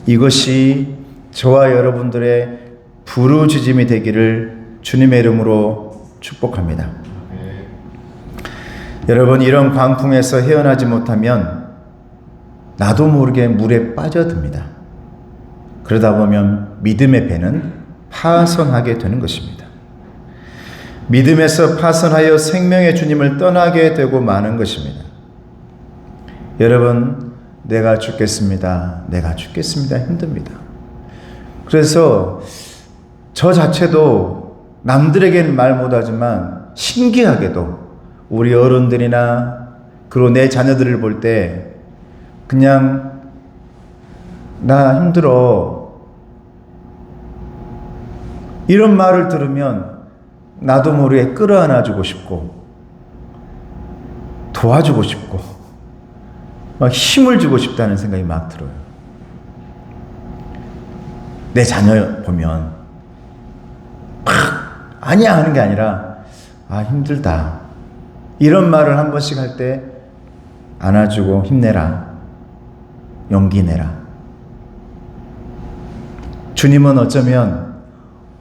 이것이 저와 여러분들의 부르짖음이 되기를 주님의 이름으로 축복합니다. 여러분, 이런 광풍에서 헤어나지 못하면 나도 모르게 물에 빠져듭니다. 그러다 보면 믿음의 배는 파손하게 되는 것입니다. 믿음에서 파손하여 생명의 주님을 떠나게 되고 마는 것입니다. 여러분, 내가 죽겠습니다. 내가 죽겠습니다. 힘듭니다. 그래서 저 자체도 남들에게는 말 못하지만 신기하게도 우리 어른들이나 그리고 내 자녀들을 볼 때 그냥 나 힘들어 이런 말을 들으면 나도 모르게 끌어안아주고 싶고 도와주고 싶고 막 힘을 주고 싶다는 생각이 막 들어요. 내 자녀 보면 팍 아니야 하는 게 아니라 아 힘들다 이런 말을 한 번씩 할 때 안아주고 힘내라, 용기 내라. 주님은 어쩌면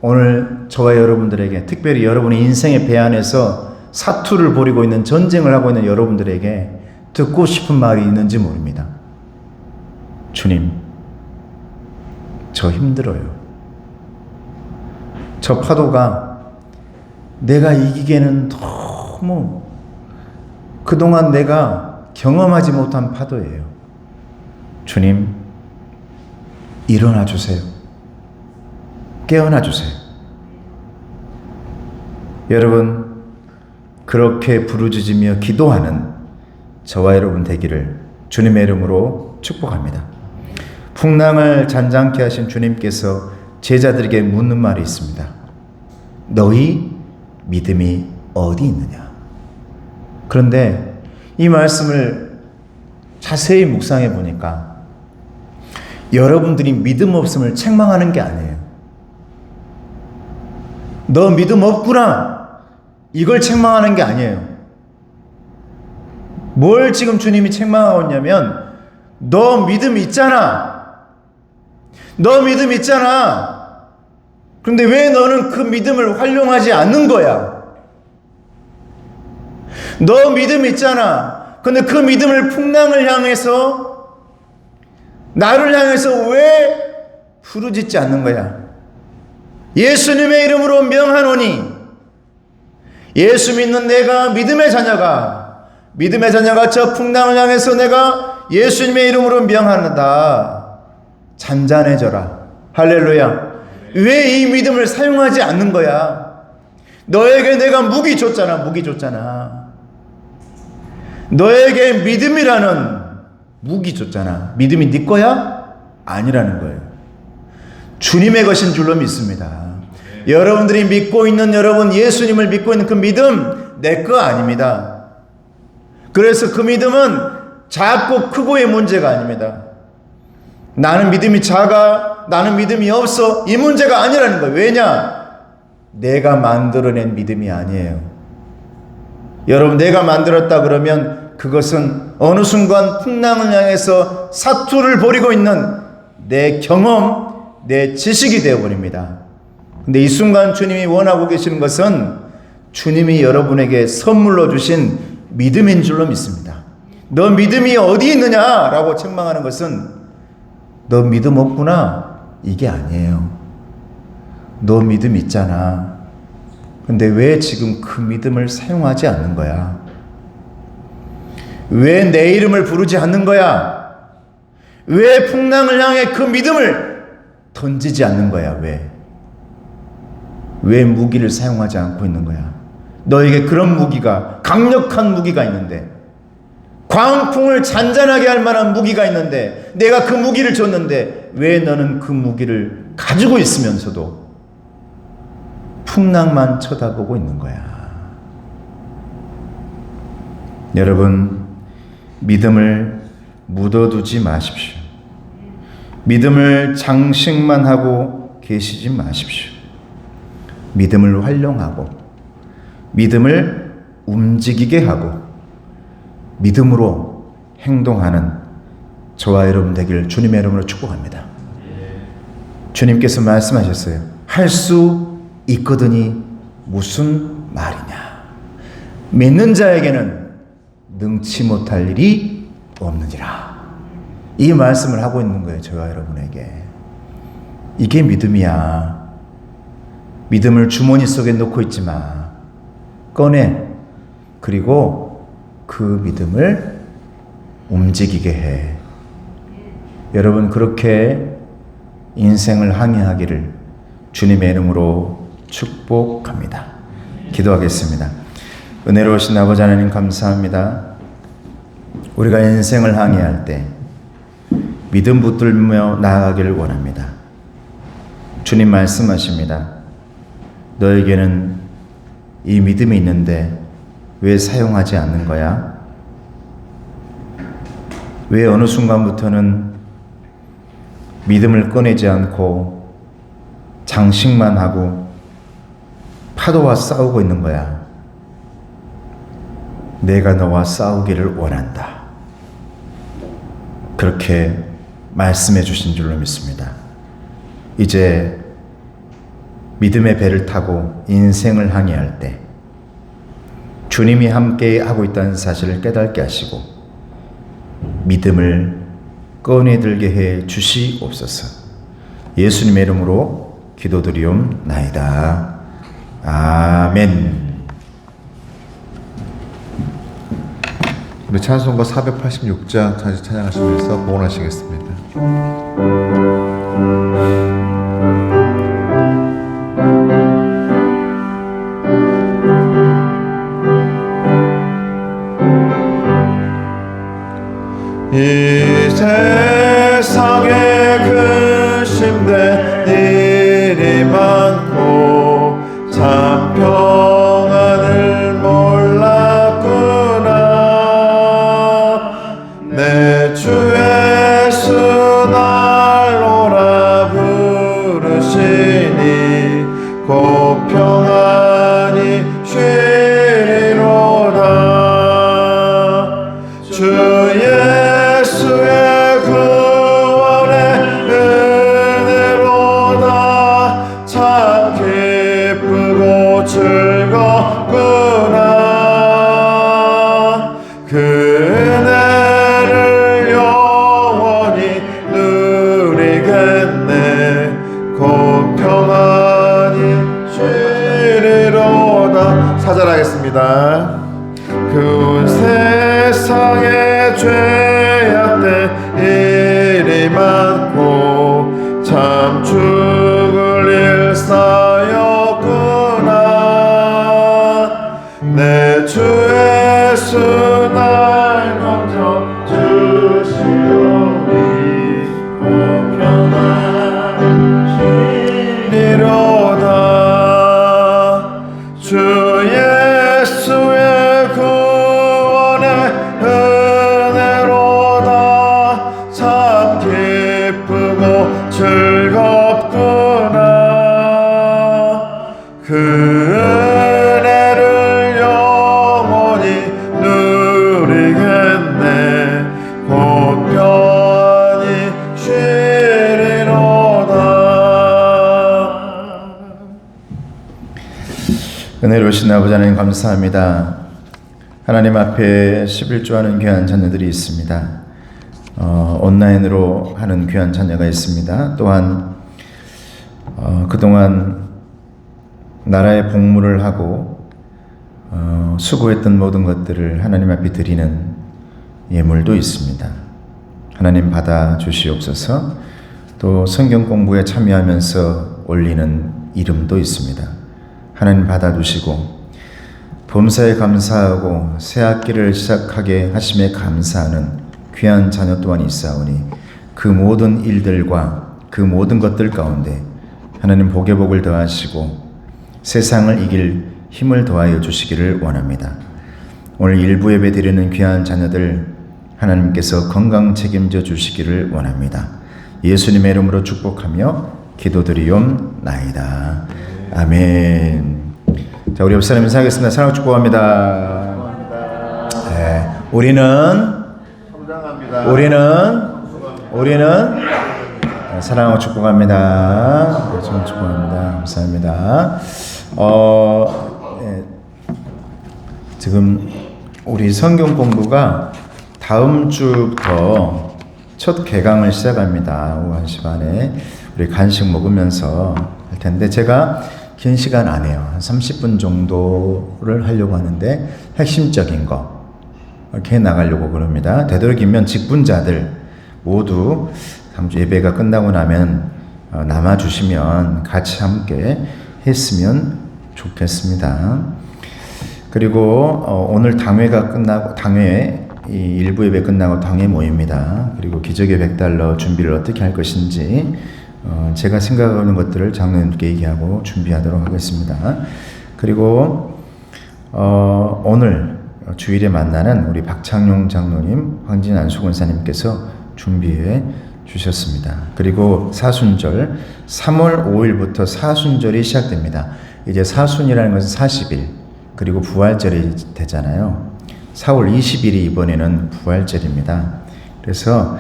오늘 저와 여러분들에게, 특별히 여러분의 인생의 배 안에서 사투를 벌이고 있는, 전쟁을 하고 있는 여러분들에게 듣고 싶은 말이 있는지 모릅니다. 주님, 저 힘들어요. 저 파도가 내가 이기기에는 너무 그동안 내가 경험하지 못한 파도예요. 주님, 일어나 주세요. 깨어나 주세요. 여러분, 그렇게 부르짖으며 기도하는 저와 여러분 되기를 주님의 이름으로 축복합니다. 풍랑을 잔잔케 하신 주님께서 제자들에게 묻는 말이 있습니다. 너희 믿음이 어디 있느냐? 그런데 이 말씀을 자세히 묵상해 보니까 여러분들이 믿음 없음을 책망하는 게 아니에요. 너 믿음 없구나, 이걸 책망하는 게 아니에요. 뭘 지금 주님이 책망하고 있냐면 너 믿음 있잖아. 너 믿음 있잖아. 그런데 왜 너는 그 믿음을 활용하지 않는 거야? 너 믿음 있잖아. 그런데 그 믿음을 풍랑을 향해서, 나를 향해서 왜 부르짖지 않는 거야. 예수님의 이름으로 명하노니, 예수 믿는 내가 믿음의 자녀가 저 풍랑을 향해서 내가 예수님의 이름으로 명하노다. 잔잔해져라. 할렐루야. 왜 이 믿음을 사용하지 않는 거야? 너에게 내가 무기 줬잖아. 너에게 믿음이라는 무기 줬잖아. 믿음이 네 거야? 아니라는 거예요. 주님의 것인 줄로 믿습니다. 여러분들이 믿고 있는, 여러분 예수님을 믿고 있는 그 믿음 내 거 아닙니다. 그래서 그 믿음은 작고 크고의 문제가 아닙니다. 나는 믿음이 작아, 나는 믿음이 없어, 이 문제가 아니라는 거예요. 왜냐? 내가 만들어낸 믿음이 아니에요. 여러분, 내가 만들었다 그러면 그것은 어느 순간 풍랑을 향해서 사투를 벌이고 있는 내 경험, 내 지식이 되어버립니다. 근데 이 순간 주님이 원하고 계시는 것은 주님이 여러분에게 선물로 주신 믿음인 줄로 믿습니다. 너 믿음이 어디 있느냐라고 책망하는 것은 너 믿음 없구나, 이게 아니에요. 너 믿음 있잖아. 근데 왜 지금 그 믿음을 사용하지 않는 거야? 왜 내 이름을 부르지 않는 거야? 왜 풍랑을 향해 그 믿음을 던지지 않는 거야? 왜 무기를 사용하지 않고 있는 거야? 너에게 그런 무기가, 강력한 무기가 있는데, 광풍을 잔잔하게 할 만한 무기가 있는데, 내가 그 무기를 줬는데 왜 너는 그 무기를 가지고 있으면서도 풍랑만 쳐다보고 있는 거야? 여러분, 믿음을 묻어두지 마십시오. 믿음을 장식만 하고 계시지 마십시오. 믿음을 활용하고, 믿음을 움직이게 하고, 믿음으로 행동하는 저와 여러분 되기를 주님의 이름으로 축복합니다. 주님께서 말씀하셨어요. 할 수 있거든이 무슨 말이냐. 믿는 자에게는 능치 못할 일이 없느니라. 이 말씀을 하고 있는 거예요. 저와 여러분에게. 이게 믿음이야. 믿음을 주머니 속에 넣고 있지 마. 꺼내. 그리고 그 믿음을 움직이게 해. 여러분, 그렇게 인생을 항해하기를 주님의 이름으로 축복합니다. 기도하겠습니다. 은혜로우신 아버지 하나님, 감사합니다. 우리가 인생을 항해할 때 믿음 붙들며 나아가기를 원합니다. 주님 말씀하십니다. 너에게는 이 믿음이 있는데 왜 사용하지 않는 거야? 왜 어느 순간부터는 믿음을 꺼내지 않고 장식만 하고 파도와 싸우고 있는 거야? 내가 너와 싸우기를 원한다. 그렇게 말씀해 주신 줄로 믿습니다. 이제 믿음의 배를 타고 인생을 항해할 때 주님이 함께 하고 있다는 사실을 깨닫게 하시고 믿음을 꺼내들게 해 주시옵소서. 예수님의 이름으로 기도드리옵나이다. 아멘. 우리 찬송가 486장 다시 찬양하시면서 봉헌하시겠습니다. 이 세상에 근심된 일이 많고 참 평안을 몰랐구나. 내 주 예수 날 오라 부르시니 곧 평안히 쉬리로다. 주 예수의 구원의 은혜로다. 참 기쁘고 즐겁구나. 그 은혜를 영원히 누리겠네. 평안히 쉬리로다. 사절하겠습니다. 그 세상에 죄악된 일이 많고 참 죽을 일 쌓였구나. 내 주 예수 날 건져 주시오니 그 평안 쉬리로다. 주 예수의 구원의 은혜로다. 참 기쁘고 즐겁구나. 그 은혜를 영원히 누리겠네. 곧 편히 쉬리로다. 은혜로우신 아버지 하나님 감사합니다. 하나님 앞에 11조하는 귀한 자녀들이 있습니다. 온라인으로 하는 귀한 자녀가 있습니다. 또한 그동안 나라의 복무를 하고 수고했던 모든 것들을 하나님 앞에 드리는 예물도 있습니다. 하나님 받아 주시옵소서. 또 성경 공부에 참여하면서 올리는 이름도 있습니다. 하나님 받아 주시고 범사에 감사하고 새 학기를 시작하게 하심에 감사하는 귀한 자녀 또한 있사오니 그 모든 일들과 그 모든 것들 가운데 하나님 복의 복을 더하시고 세상을 이길 힘을 더하여 주시기를 원합니다. 오늘 일부 예배 드리는 귀한 자녀들 하나님께서 건강 책임져 주시기를 원합니다. 예수님의 이름으로 축복하며 기도드리옵나이다. 아멘. 자, 우리 옆 사람 인사하겠습니다. 사랑하고 축복합니다. 네, 우리는 사랑하고 축복합니다. 저는 축복합니다. 감사합니다. 지금 우리 성경 공부가 다음 주부터 첫 개강을 시작합니다. 오후 1시 반에 우리 간식 먹으면서 할 텐데 제가 긴 시간 안 해요. 한 30분 정도를 하려고 하는데 핵심적인 거 이렇게 나가려고 그럽니다. 되도록이면 직분자들 모두 다음 주 예배가 끝나고 나면 남아주시면 같이 함께 했으면 좋겠습니다. 그리고 오늘 당회가 끝나고 당회 이 일부 예배 끝나고 당회 모입니다. 그리고 기적의 $100 준비를 어떻게 할 것인지 제가 생각하는 것들을 장로님께 얘기하고 준비하도록 하겠습니다. 그리고 오늘 주일에 만나는 우리 박창용 장로님, 황진 안수권사님께서 준비해 주셨습니다. 그리고 사순절 3월 5일부터 사순절이 시작됩니다. 이제 사순이라는 것은 40일 그리고 부활절이 되잖아요. 4월 20일이 이번에는 부활절입니다. 그래서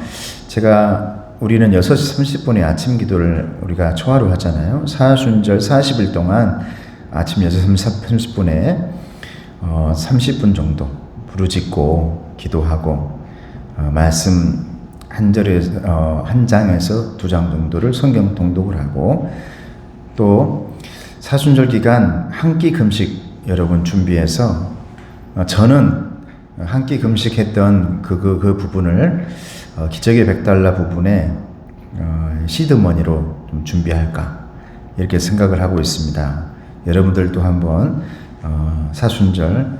우리는 6시 30분에 아침 기도를 우리가 초하루 하잖아요. 사순절 40일 동안 아침 6시 30분에 30분 정도 부르짖고 기도하고 말씀 한 장에서 2장 정도를 성경 통독을 하고 또 사순절 기간 한 끼 금식 여러분 준비해서 저는 한 끼 금식했던 그 부분을 기적의 $100 부분에 시드머니로 좀 준비할까 이렇게 생각을 하고 있습니다. 여러분들도 한번 사순절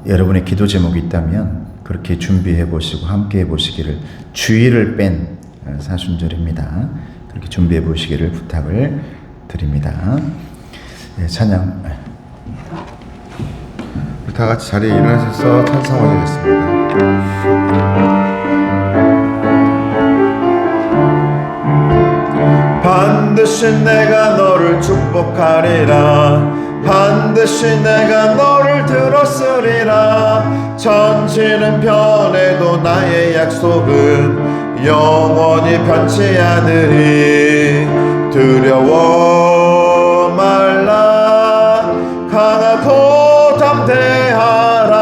여러분의 기도 제목이 있다면 그렇게 준비해 보시고 함께 해 보시기를 주일을 뺀 사순절입니다. 그렇게 준비해 보시기를 부탁을 드립니다. 네, 찬양 우리 다 같이 자리에 일어나셔서 찬송 올리겠습니다. 반드시 내가 너를 축복하리라. 반드시 내가 너를 들었으리라. 천지는 변해도 나의 약속은 영원히 변치 않으리. 두려워 말라. 강하고 담대하라.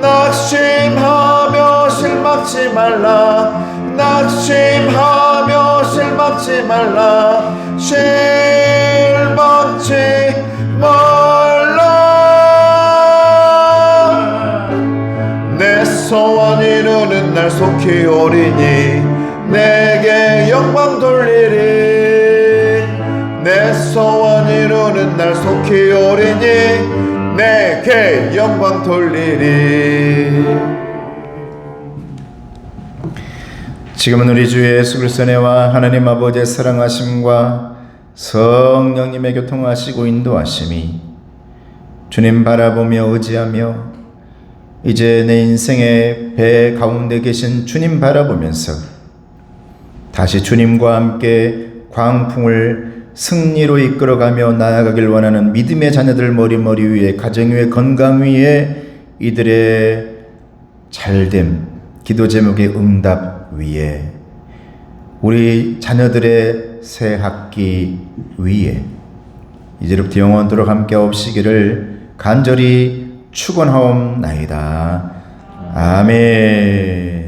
낙심하며 실망치 말라. 낙심하며 실망치 말라 실망치 말라 내 소원 이루는 날 속히 오리니 내게 영광 돌리리 내 소원 이루는 날 속히 오리니 내게 영광 돌리리. 지금은 우리 주 예수 그리스도의 은혜와 하나님 아버지의 사랑하심과 성령님의 교통하시고 인도하심이 주님 바라보며 의지하며 이제 내 인생의 배 가운데 계신 주님 바라보면서 다시 주님과 함께 광풍을 승리로 이끌어가며 나아가길 원하는 믿음의 자녀들 머리 위에 가정 위에 건강 위에 이들의 잘됨 기도 제목의 응답 위에 우리 자녀들의 새 학기 위에 이제부터 영원토록 함께 없시기를 간절히 축원하옵나이다. 아멘.